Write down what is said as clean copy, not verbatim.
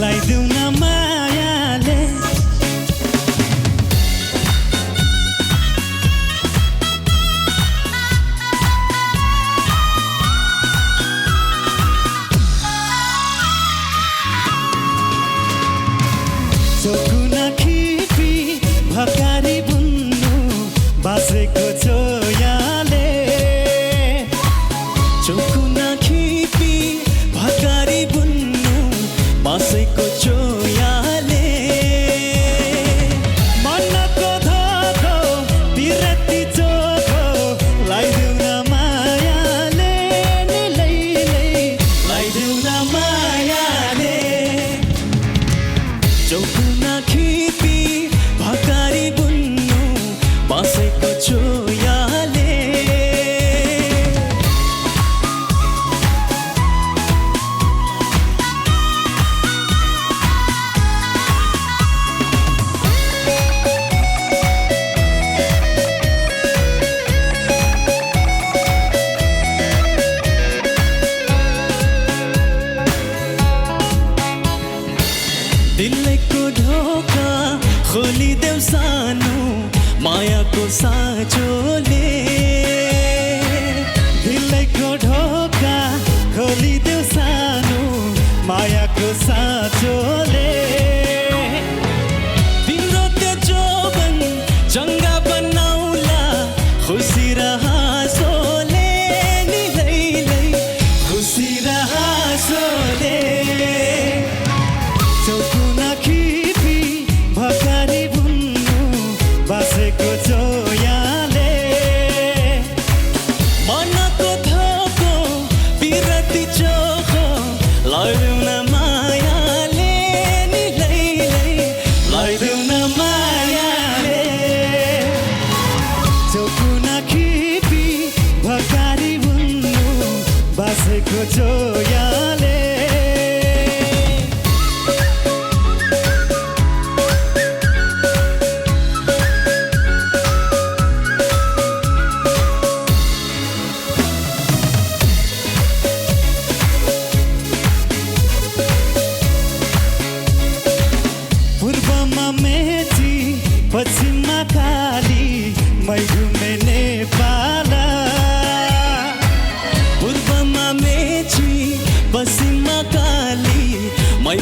लगाइदेऊ न मायाले चोकुना खिपी भकारी बुन्नु बासेको चोयाले चोकुना खिपी भकारी बुन्नु बासेको चोयाले मनको धोको बिरती चोको लगाइदेऊ न मायाले नि लगाइदेऊ न मायाले चोकुना खिपी भकारी बुन्नु बासेको चोयाले दिलको ढोका खोलिदेऊ सानो मायाको साँचोले दिलको ढोका खोलिदेऊ सानो मायाको साँचोले तिम्रो त्यो जोबन जङ्गा बनाउला खुसी र हाँसोले नि खुसी र हाँसोले चोकुना खिपी भकारी बुन्नु बासेको चोयाले मनको धोको बिरती चोको लगाइदेऊ न मायाले नि लगाइदेऊ न मायाले चोकुना खिपी भकारी बुन्नु बासेको चोयाले पूर्वमा मेची पश्चिममा काली मै घुमे नेपाल पूर्वमा मेची पश्चिममा काली मै